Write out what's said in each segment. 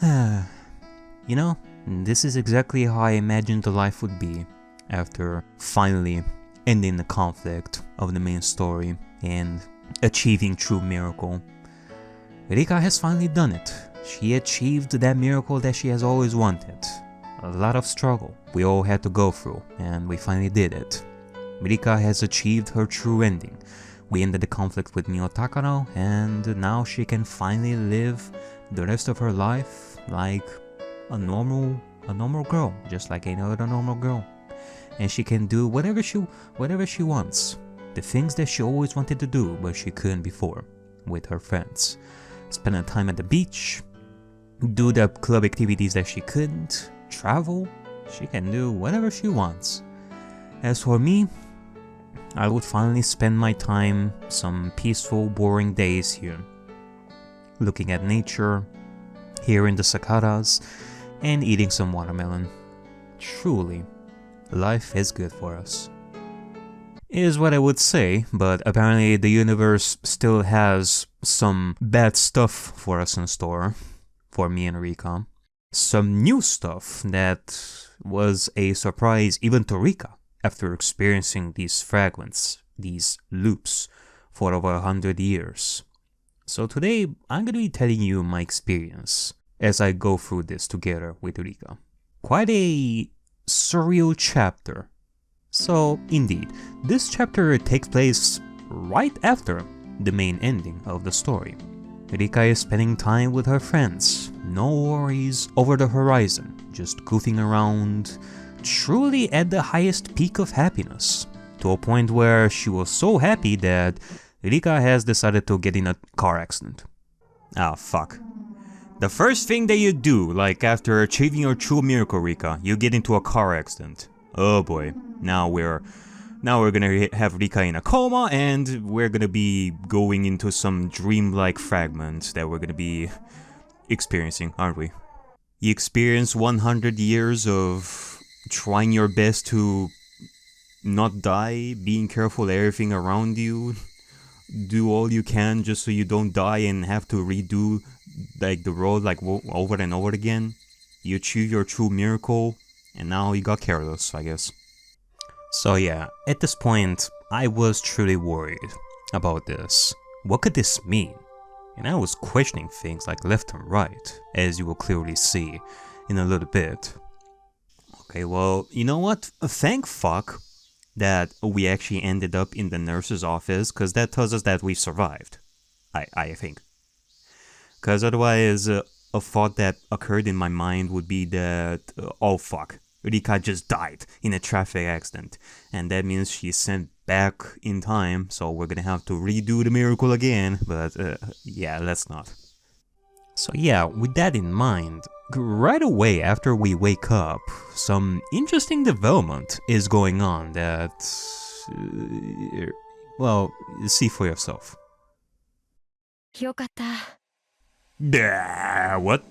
You know, this is exactly how I imagined the life would be after finally ending the conflict of the main story and achieving true miracle. Rika has finally done it. She achieved that miracle that she has always wanted. A lot of struggle we all had to go through, and we finally did it. Rika has achieved her true ending. We ended the conflict with Mio Takano, and now she can finally live the rest of her life like a normal girl, just like any other normal girl. And she can do whatever she wants. The things that she always wanted to do, but she couldn't before, with her friends. Spend time at the beach, do the club activities that she couldn't, travel. She can do whatever she wants. As for me, I would finally spend my time some peaceful, boring days here, looking at nature, hearing the cicadas, and eating some watermelon. Truly, life is good for us. Is what I would say, but apparently the universe still has some bad stuff for us in store, for me and Rika. Some new stuff that was a surprise even to Rika after experiencing these fragments, these loops, for over 100 years. So today, I'm gonna be telling you my experience as I go through this together with Rika. Quite a surreal chapter. So, indeed, this chapter takes place right after the main ending of the story. Rika is spending time with her friends, no worries over the horizon, just goofing around, truly at the highest peak of happiness, to a point where she was so happy that Rika has decided to get in a car accident. Ah, fuck. The first thing that you do, like after achieving your true miracle, Rika, you get into a car accident. Oh boy, now we're gonna have Rika in a coma, and we're gonna be going into some dreamlike fragments that we're gonna be experiencing, aren't we? You experience 100 years of trying your best to not die, being careful of everything around you, do all you can just so you don't die and have to redo like the road like over and over again. You achieve your true miracle, and now you got careless, I guess. So yeah, at this point, I was truly worried about this. What could this mean? And I was questioning things like left and right, as you will clearly see in a little bit. Okay, well, you know what? Thank fuck that we actually ended up in the nurse's office, because that tells us that we survived. I think. Because otherwise, a thought that occurred in my mind would be that, oh fuck, Rika just died in a traffic accident, and that means she's sent back in time, so we're gonna have to redo the miracle again, but yeah, let's not. So yeah, with that in mind, right away after we wake up, some interesting development is going on that, well, see for yourself. What?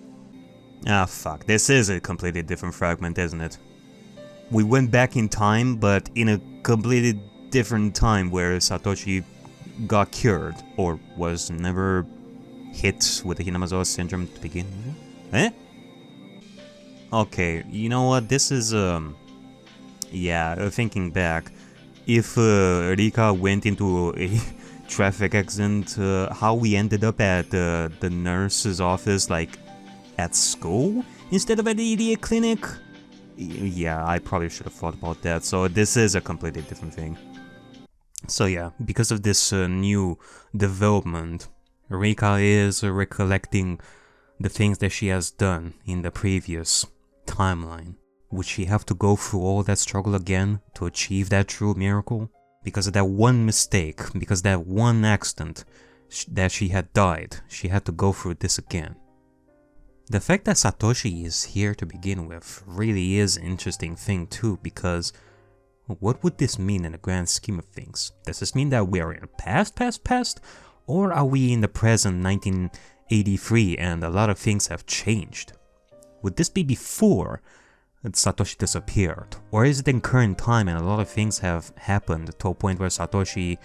Ah, fuck, this is a completely different fragment, isn't it? We went back in time, but in a completely different time where Satoshi got cured, or was never hit with the Hinamizawa syndrome to begin with. Eh? Okay, you know what, this is, yeah, thinking back, if Rika went into a traffic accident, how we ended up at the nurse's office, like, at school instead of at the idiot clinic? Yeah, I probably should have thought about that, so this is a completely different thing. So yeah, because of this new development, Rika is recollecting the things that she has done in the previous timeline. Would she have to go through all that struggle again to achieve that true miracle? Because of that one mistake, because of that one accident that she had died, she had to go through this again. The fact that Satoshi is here to begin with really is an interesting thing too, because what would this mean in the grand scheme of things? Does this mean that we are in the past, or are we in the present 1983 and a lot of things have changed? Would this be before Satoshi disappeared, or is it in current time and a lot of things have happened to a point where Satoshi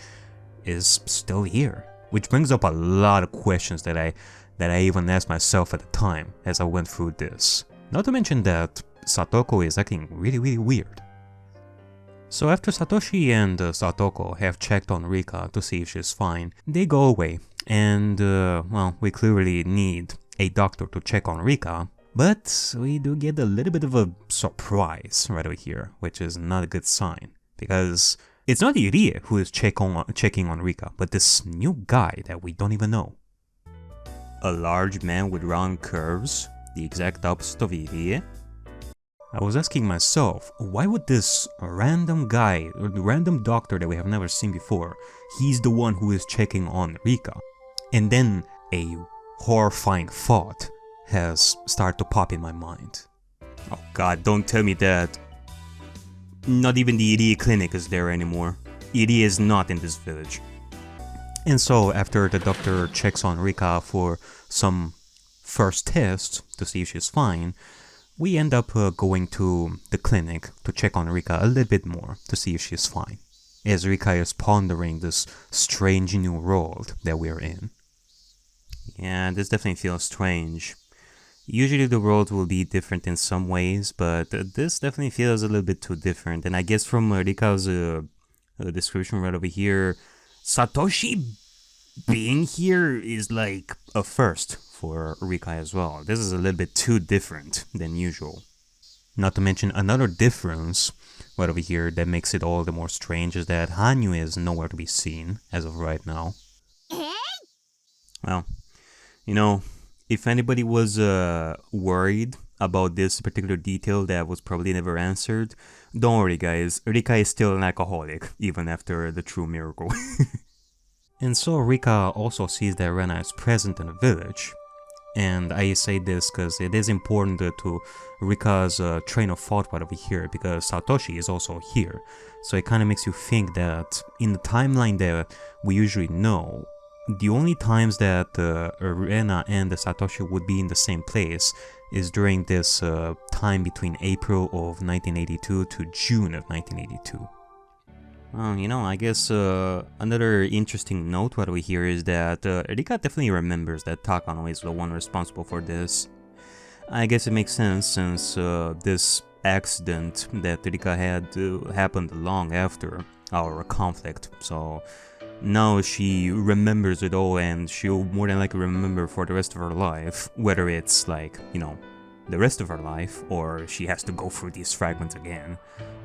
is still here? Which brings up a lot of questions that I that I even asked myself at the time as I went through this. Not to mention that Satoko is acting really weird. So after Satoshi and Satoko have checked on Rika to see if she's fine, they go away, and well, we clearly need a doctor to check on Rika, but we do get a little bit of a surprise right over here, which is not a good sign, because it's not Irie who is checking on Rika, but this new guy that we don't even know. A large man with round curves, the exact opposite of Irie? I was asking myself, why would this random guy, or the random doctor that we have never seen before, he's the one who is checking on Rika? And then a horrifying thought has started to pop in my mind. Oh god, don't tell me that not even the Irie clinic is there anymore. Irie is not in this village. And so after the doctor checks on Rika for some first tests to see if she's fine, we end up going to the clinic to check on Rika a little bit more to see if she's fine, as Rika is pondering this strange new world that we're in. Yeah, this definitely feels strange. Usually the world will be different in some ways, but this definitely feels a little bit too different. And I guess from Rika's description right over here, Satoshi being here is like a first for Rika as well. This is a little bit too different than usual. Not to mention another difference right over here that makes it all the more strange is that Hanyu is nowhere to be seen as of right now. Well, you know, if anybody was worried about this particular detail that was probably never answered, don't worry guys, Rika is still an alcoholic even after the true miracle. And so Rika also sees that Rena is present in the village. And I say this because it is important to Rika's train of thought right over here, because Satoshi is also here. So it kind of makes you think that in the timeline that we usually know, the only times that Rena and Satoshi would be in the same place is during this time between April of 1982 to June of 1982. Well, you know, I guess another interesting note what we hear is that Rika definitely remembers that Takano is the one responsible for this. I guess it makes sense since this accident that Rika had happened long after our conflict, so now she remembers it all and she'll more than likely remember for the rest of her life, whether it's like, you know, the rest of her life or she has to go through these fragments again,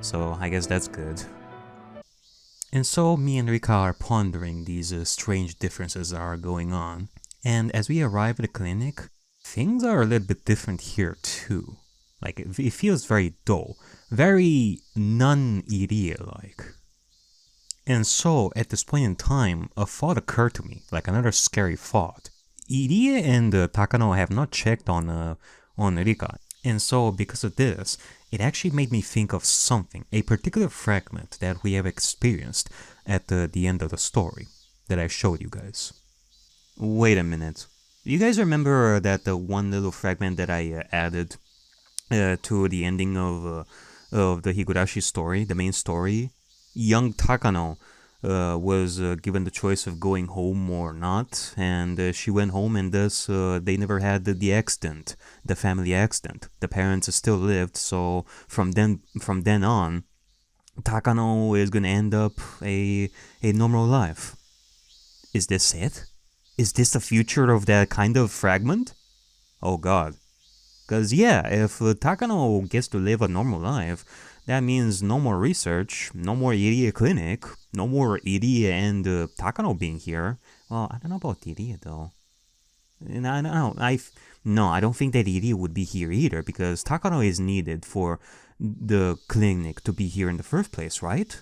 so I guess that's good. And so me and Rika are pondering these strange differences that are going on. And as we arrive at the clinic, things are a little bit different here too. Like, it feels very dull, very non-Irie-like. And so, at this point in time, a thought occurred to me, like another scary thought. Irie and Takano have not checked on Rika. And so, because of this, it actually made me think of something, a particular fragment that we have experienced at the end of the story that I showed you guys. Wait a minute. You guys remember that one little fragment that I added to the ending of the Higurashi story, the main story? Young Takano was given the choice of going home or not, and she went home, and thus they never had the accident, the family accident. The parents still lived, so from then on, Takano is gonna end up a normal life. Is this it? Is this the future of that kind of fragment? Oh god. Cause yeah, if Takano gets to live a normal life, that means no more research, no more Irie clinic, no more Irie and Takano being here. Well, I don't know about Irie though. And I don't know. I don't think that Irie would be here either, because Takano is needed for the clinic to be here in the first place, right?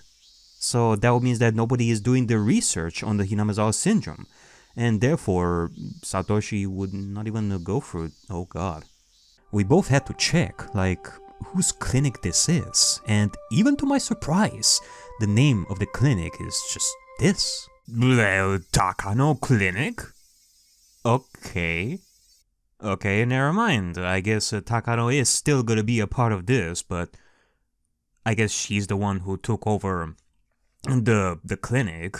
So that means that nobody is doing the research on the Hinamizawa syndrome, and therefore Satoshi would not even go through it. Oh god. We both had to check, like, whose clinic this is, and even to my surprise, the name of the clinic is just this. Takano Clinic? Okay, never mind. I guess Takano is still gonna be a part of this, but I guess she's the one who took over the clinic,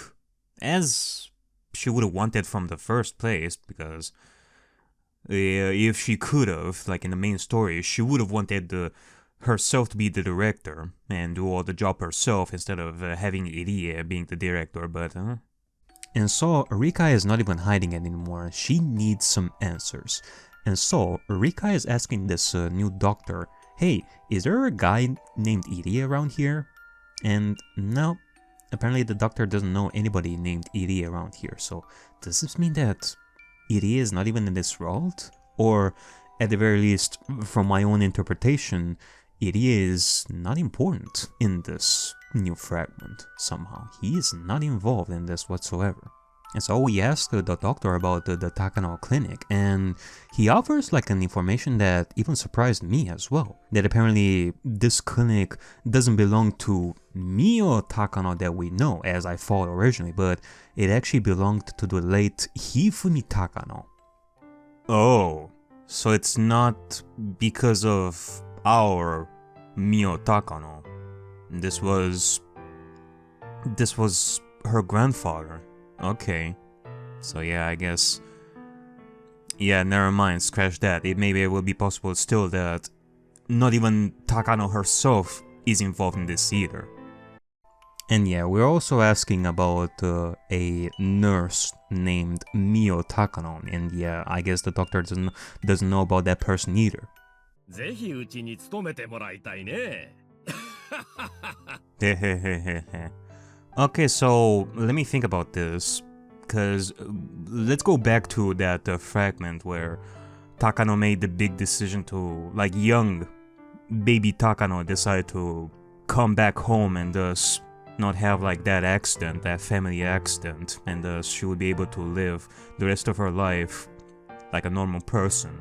as she would have wanted from the first place, because If she could have, like in the main story, she would have wanted herself to be the director and do all the job herself instead of having Irie being the director, but And so Rika is not even hiding it anymore, she needs some answers. And so Rika is asking this new doctor, hey, is there a guy named Irie around here? And no, apparently the doctor doesn't know anybody named Irie around here, so does this mean that Irie is not even in this world? Or at the very least, from my own interpretation, Irie is not important in this new fragment somehow. He is not involved in this whatsoever. And so we asked the doctor about the Takano clinic, and he offers like an information that even surprised me as well. That apparently this clinic doesn't belong to Mio Takano that we know, as I thought originally, but it actually belonged to the late Hifumi Takano. Oh, so it's not because of our Mio Takano. This was her grandfather. Okay. So yeah, I guess... Yeah, never mind, scratch that. Maybe it will be possible still that not even Takano herself is involved in this either. And yeah, we're also asking about a nurse named Mio Takano, and yeah, I guess the doctor doesn't know about that person either. Okay, so let me think about this, because let's go back to that fragment where Takano made the big decision to, like, young baby Takano decided to come back home and thus not have like that accident, that family accident, and thus she would be able to live the rest of her life like a normal person.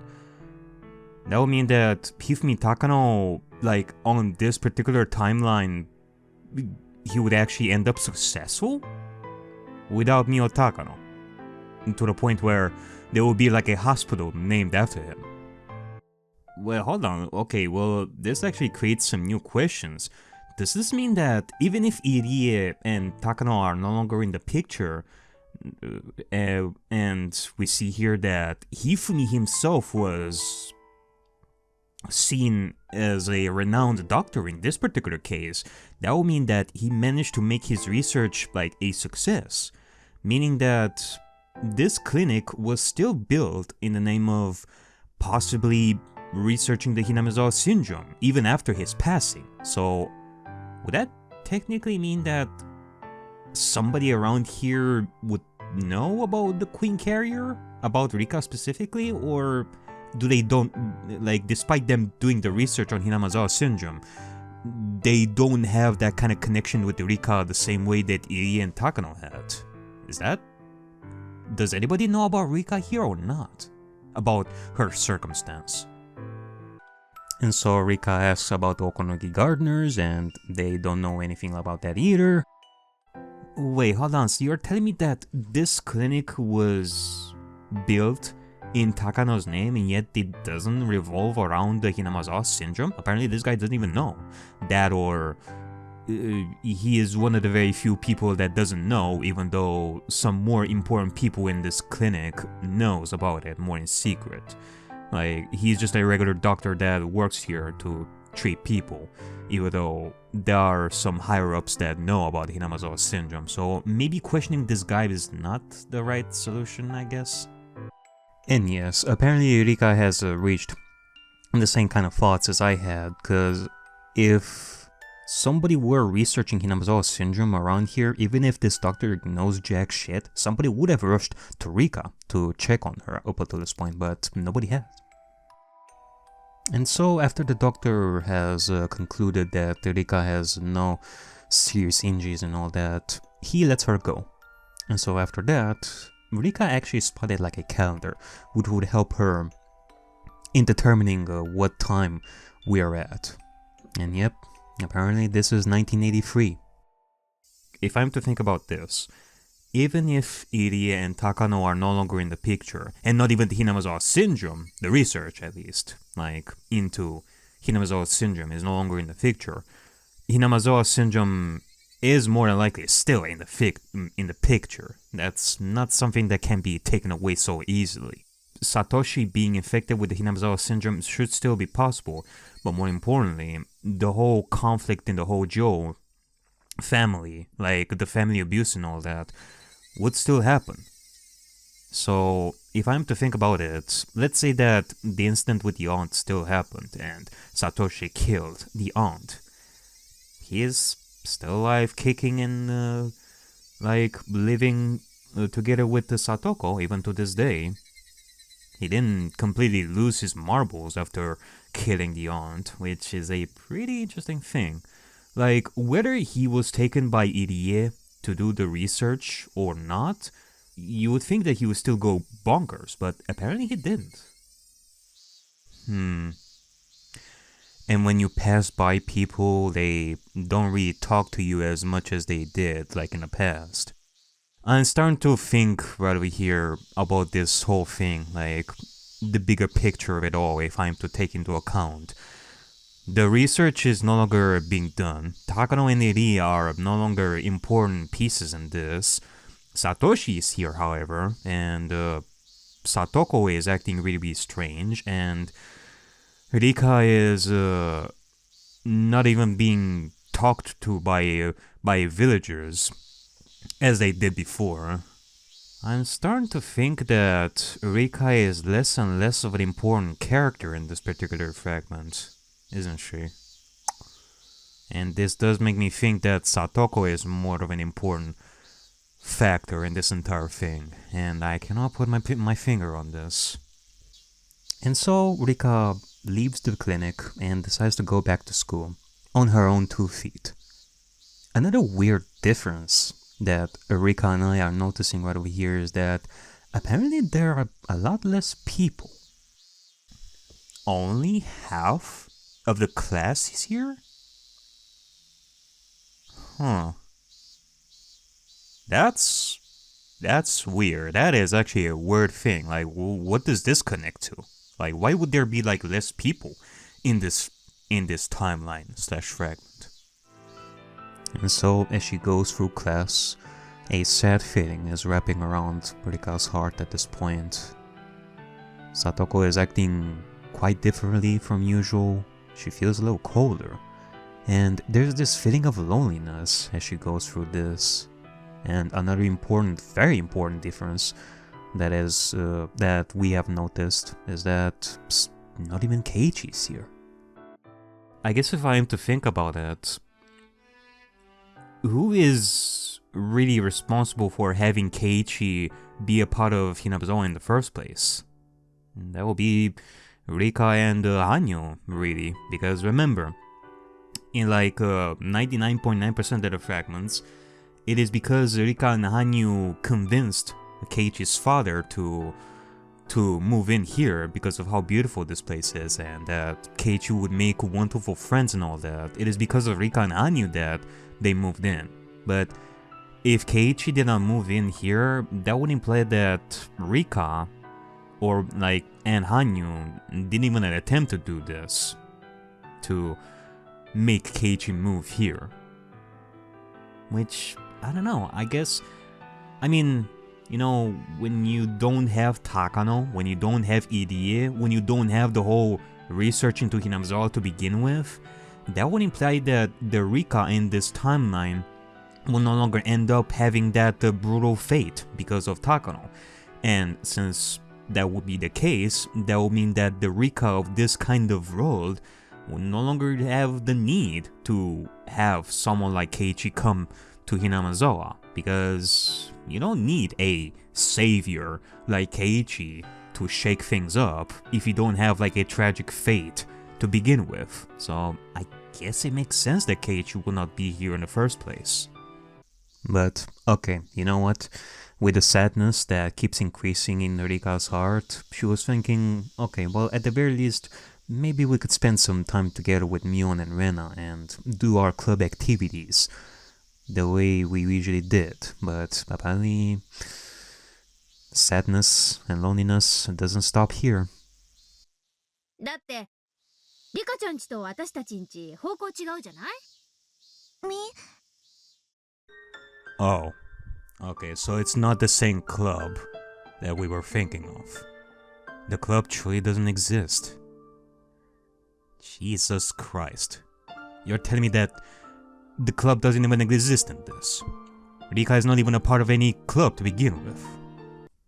That would mean that Hifumi Takano, like, on this particular timeline, he would actually end up successful without Mio Takano, to the point where there will be like a hospital named after him. Well, hold on. Okay, well, this actually creates some new questions. Does this mean that even if Irie and Takano are no longer in the picture, and we see here that Hifumi himself was seen as a renowned doctor in this particular case, that would mean that he managed to make his research like a success, meaning that this clinic was still built in the name of possibly researching the Hinamizawa syndrome even after his passing. So would that technically mean that somebody around here would know about the Queen Carrier, about Rika specifically, or do they don't, like, despite them doing the research on Hinamizawa syndrome, they don't have that kind of connection with Rika the same way that Irie and Takano had? Is that... Does anybody know about Rika here or not? About her circumstance? And so Rika asks about Okonogi gardeners, and they don't know anything about that either. Wait, hold on, so you're telling me that this clinic was built in Takano's name, and yet it doesn't revolve around the Hinamizawa syndrome? Apparently this guy doesn't even know that, or he is one of the very few people that doesn't know, even though some more important people in this clinic knows about it more in secret. Like, he's just a regular doctor that works here to treat people, even though there are some higher-ups that know about Hinamizawa syndrome, so maybe questioning this guy is not the right solution, I guess? And yes, apparently Rika has reached the same kind of thoughts as I had, because if somebody were researching Hinamizawa syndrome around here, even if this doctor knows jack shit, somebody would have rushed to Rika to check on her up until this point, but nobody has. And so after the doctor has concluded that Rika has no serious injuries and all that, he lets her go. And so after that, Rika actually spotted like a calendar, which would help her in determining what time we are at. And yep, apparently this is 1983. If I'm to think about this, even if Irie and Takano are no longer in the picture, and not even the Hinamizawa syndrome, the research at least, like into Hinamizawa syndrome is no longer in the picture, Hinamizawa syndrome is more than likely still in the picture. That's not something that can be taken away so easily. Satoshi being infected with the Hinamizawa syndrome should still be possible, but more importantly, the whole conflict in the Hojo family, like the family abuse and all that, would still happen. So, if I'm to think about it, let's say that the incident with the aunt still happened and Satoshi killed the aunt. He is still alive, kicking and living together with the Satoko even to this day. He didn't completely lose his marbles after killing the aunt, which is a pretty interesting thing. Like, whether he was taken by Irie to do the research or not, you would think that he would still go bonkers, but apparently he didn't. And when you pass by people, they don't really talk to you as much as they did, like in the past. I'm starting to think right over here about this whole thing, like the bigger picture of it all, if I'm to take into account. The research is no longer being done. Takano and Eri are no longer important pieces in this. Satoshi is here, however, and Satoko is acting really, really strange, and Rika is not even being talked to by villagers as they did before. I'm starting to think that Rika is less and less of an important character in this particular fragment, isn't she? And this does make me think that Satoko is more of an important factor in this entire thing, and I cannot put my finger on this. And so Rika leaves the clinic and decides to go back to school on her own 2 feet. Another weird difference that Rika and I are noticing right over here is that apparently there are a lot less people. Only half of the class is here? Huh. That's weird. That is actually a weird thing. Like, what does this connect to? Like, why would there be like less people in this timeline / fragment? And so, as she goes through class, a sad feeling is wrapping around Rika's heart at this point. Satoko is acting quite differently from usual. She feels a little colder, and there's this feeling of loneliness as she goes through this. And another important, very important difference that is that we have noticed is that not even Keiichi's here. I guess if I am to think about it, who is really responsible for having Keiichi be a part of Hinamizawa in the first place? That will be Rika and Hanyo, really, because remember, in like 99.9% of the fragments, it is because Rika and Hanyu convinced Keiichi's father to move in here because of how beautiful this place is and that Keiichi would make wonderful friends and all that. It is because of Rika and Hanyu that they moved in. But if Keiichi did not move in here, that would imply that Rika and Hanyu didn't even attempt to do this to make Keiichi move here. Which, I don't know, I guess, I mean, you know, when you don't have Takano, when you don't have Irie, when you don't have the whole research into Hinamizawa to begin with, that would imply that the Rika in this timeline will no longer end up having that brutal fate because of Takano. And since that would be the case, that would mean that the Rika of this kind of world will no longer have the need to have someone like Keiichi come to Hinamizawa, because you don't need a savior like Keiichi to shake things up if you don't have like a tragic fate to begin with. So I guess it makes sense that Keiichi will not be here in the first place. But okay, you know what? With the sadness that keeps increasing in Rika's heart, she was thinking, okay, well, at the very least, maybe we could spend some time together with Mion and Rena and do our club activities the way we usually did. But apparently, sadness and loneliness doesn't stop here. だって、リカちゃんちと私たちんち方向違うじゃない？ Oh, okay, so it's not the same club that we were thinking of. The club truly doesn't exist. Jesus Christ. You're telling me that the club doesn't even exist in this. Rika is not even a part of any club to begin with.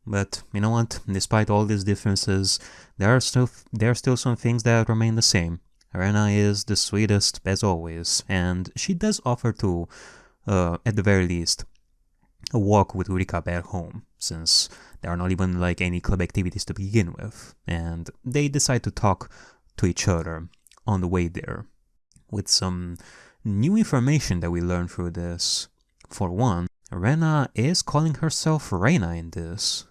But you know what? Despite all these differences, there are still some things that remain the same. Rena is the sweetest as always, and she does offer to, at the very least, a walk with Rika back home, since there are not even like any club activities to begin with, and they decide to talk to each other on the way there, with some new information that we learn through this. For one, Rena is calling herself Reina in this.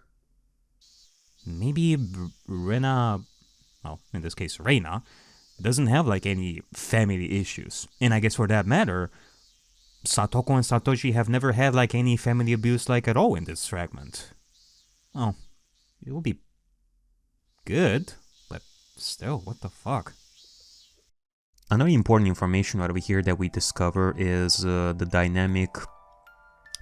Maybe Rena, well, in this case Reina, doesn't have like any family issues. And I guess for that matter, Satoko and Satoshi have never had like any family abuse like at all in this fragment. Oh, it will be good, but still, what the fuck? Another important information over here that we discover is the dynamic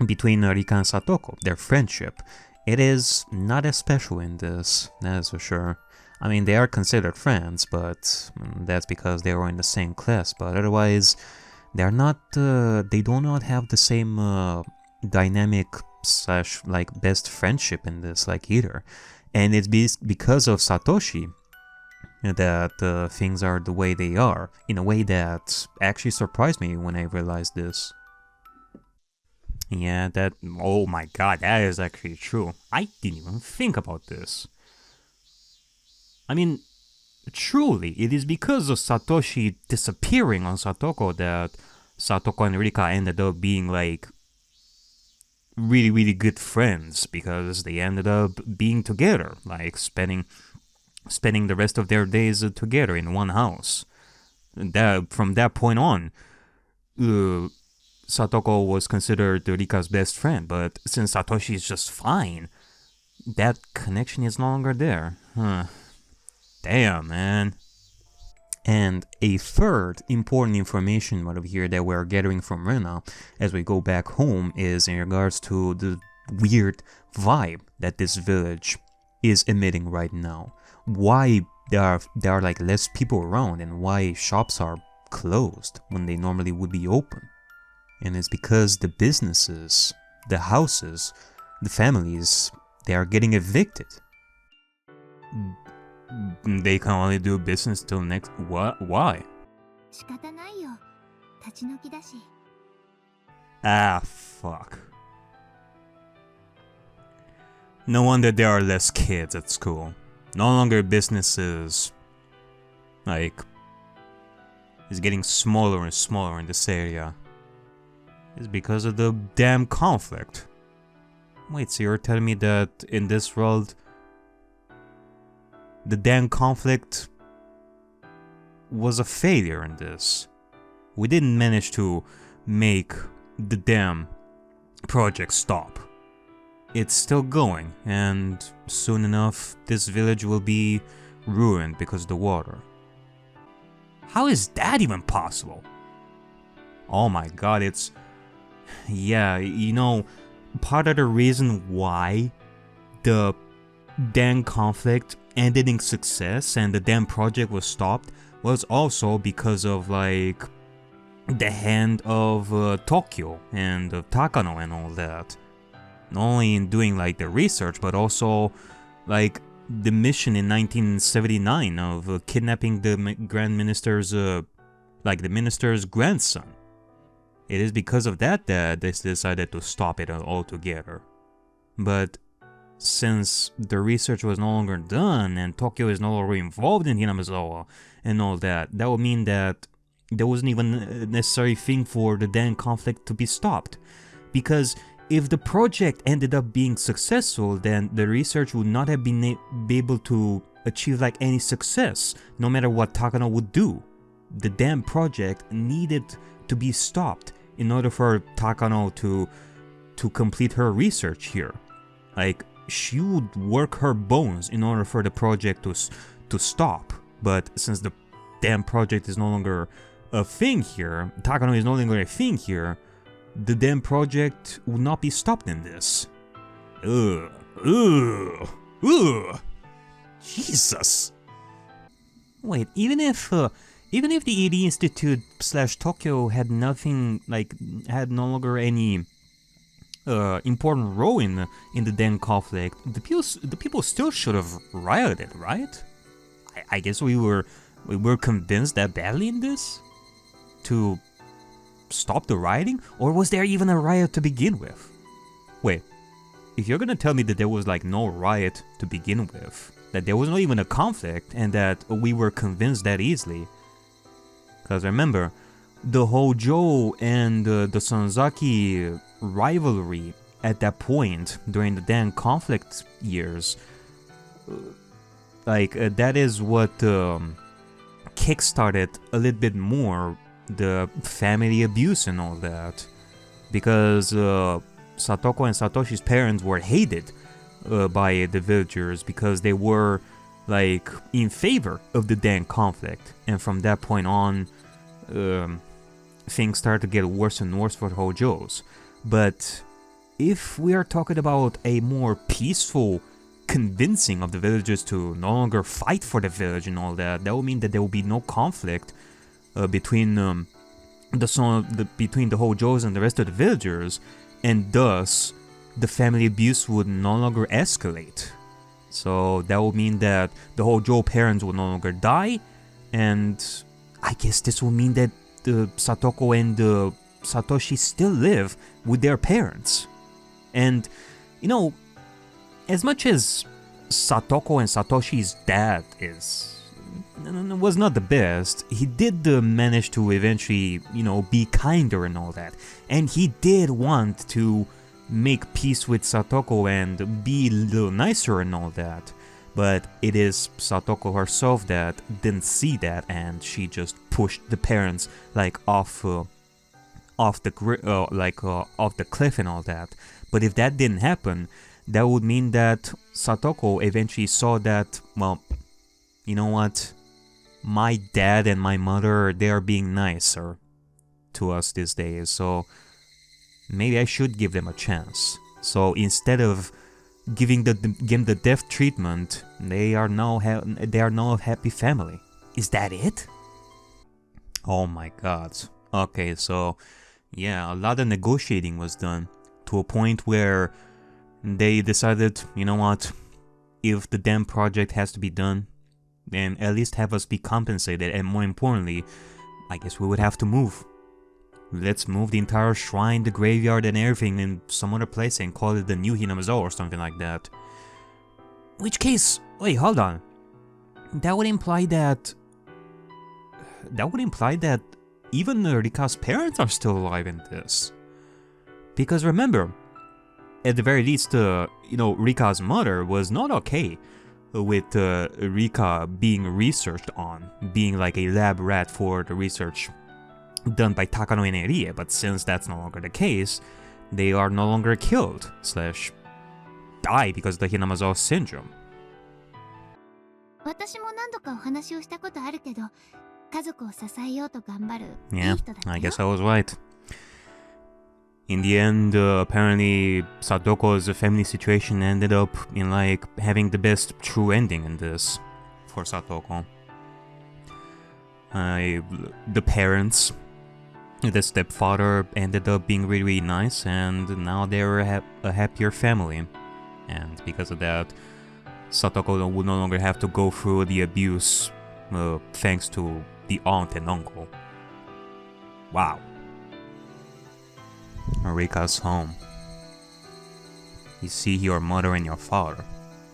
between Rika and Satoko, their friendship. It is not as special in this, that's for sure. I mean, they are considered friends, but that's because they were in the same class, but otherwise, they're not, they do not have the same dynamic / like best friendship in this, like either. And it's because of Satoshi that things are the way they are, in a way that actually surprised me when I realized this. Yeah, that, oh my god, that is actually true. I didn't even think about this. I mean, truly, it is because of Satoshi disappearing on Satoko that Satoko and Rika ended up being like really, really good friends, because they ended up being together, like spending the rest of their days together in one house. From that point on, Satoko was considered Rika's best friend, but since Satoshi is just fine, that connection is no longer there. Damn, man. And a third important information over here that we're gathering from Rena as we go back home is in regards to the weird vibe that this village is emitting right now. Why there are like less people around, and why shops are closed when they normally would be open. And it's because the businesses, the houses, the families, they are getting evicted. They can only do business till next... What? Why? Ah, fuck. No wonder there are less kids at school. No longer businesses... like... is getting smaller and smaller in this area. It's because of the damn conflict. Wait, so you're telling me that in this world, the damn conflict was a failure in this? We didn't manage to make the damn project stop. It's still going, and soon enough, this village will be ruined because of the water. How is that even possible? Oh my god, it's... yeah, you know, part of the reason why the damn conflict ended in success and the damn project was stopped was also because of, like, the hand of Tokyo and Takano and all that. Not only in doing, like, the research, but also, like, the mission in 1979 of kidnapping the Grand Minister's, like, the minister's grandson. It is because of that that they decided to stop it altogether. But since the research was no longer done and Tokyo is no longer involved in Hinamizawa and all that, that would mean that there wasn't even a necessary thing for the damn conflict to be stopped. Because if the project ended up being successful, then the research would not have been able to achieve like any success, no matter what Takano would do. The damn project needed to be stopped in order for Takano to complete her research here. Like, she would work her bones in order for the project to stop. But since the damn project is no longer a thing here, Takano is no longer a thing here, the damn project would not be stopped in this. Ugh. Ugh. Ugh. Jesus! Wait, even if the ED Institute / Tokyo had nothing, had no longer any important role in the Den conflict, the people still should have rioted, right? I guess we were convinced that badly in this to stop the rioting, or was there even a riot to begin with? Wait, if you're gonna tell me that there was no riot to begin with, that there was not even a conflict, and that we were convinced that easily, because remember, the Hojo and the Sonzaki rivalry at that point during the Dan conflict years, that is what kickstarted a little bit more the family abuse and all that, because Satoko and Satoshi's parents were hated by the villagers because they were in favor of the Dan conflict, and from that point on things started to get worse and worse for the Hojos. But if we are talking about a more peaceful convincing of the villagers to no longer fight for the village and all that, that would mean that there will be no conflict between the Hojos and the rest of the villagers, and thus the family abuse would no longer escalate. So that would mean that the Hojo parents would no longer die, and I guess this would mean that the Satoko and the Satoshi still live with their parents. And, as much as Satoko and Satoshi's dad was not the best, he did manage to eventually, be kinder and all that. And he did want to make peace with Satoko and be a little nicer and all that. But it is Satoko herself that didn't see that, and she just pushed the parents off the cliff and all that. But if that didn't happen, that would mean that Satoko eventually saw that, well, you know what? My dad and my mother, they are being nicer to us these days, so maybe I should give them a chance. So instead of giving them the death treatment, they are now a happy family. Is that it? Oh my god. Okay, so yeah, a lot of negotiating was done to a point where they decided, you know what, if the damn project has to be done, then at least have us be compensated, and more importantly, I guess we would have to move. Let's move the entire shrine, the graveyard and everything in some other place and call it the new Hinamizawa or something like that. Which case, wait, hold on. That would imply that even Rika's parents are still alive in this. Because remember, at the very least, Rika's mother was not okay with Rika being researched on, being like a lab rat for the research done by Takano and Erie, but since that's no longer the case, they are no longer killed / die because of the Hinamizawa syndrome. 私も何度かお話をしたことあるけど、家族を支えようと頑張るいい Yeah, 人だったよ。 I guess I was right. In the end, apparently Satoko's family situation ended up in having the best true ending in this for Satoko. The parents, the stepfather ended up being really, really nice, and now they're a happier family. And because of that, Satoko would no longer have to go through the abuse thanks to the aunt and uncle. Wow. Rika's home. You see your mother and your father.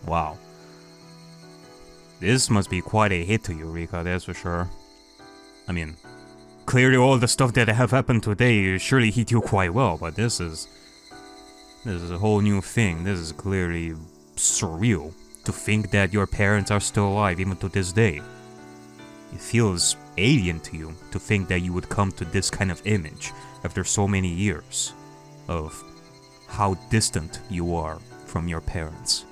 Wow. This must be quite a hit to you, Rika, that's for sure. I mean, clearly all the stuff that have happened today surely hit you quite well, but this is a whole new thing. This is clearly surreal to think that your parents are still alive even to this day. It feels alien to you to think that you would come to this kind of image after so many years of how distant you are from your parents.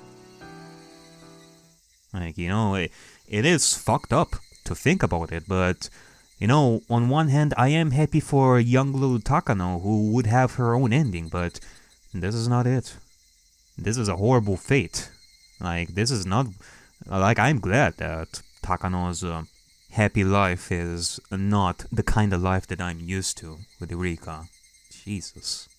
It is fucked up to think about it, but, on one hand, I am happy for young little Takano who would have her own ending, but this is not it. This is a horrible fate. This is not Like, I'm glad that Takano's happy life is not the kind of life that I'm used to with Rika. Jesus.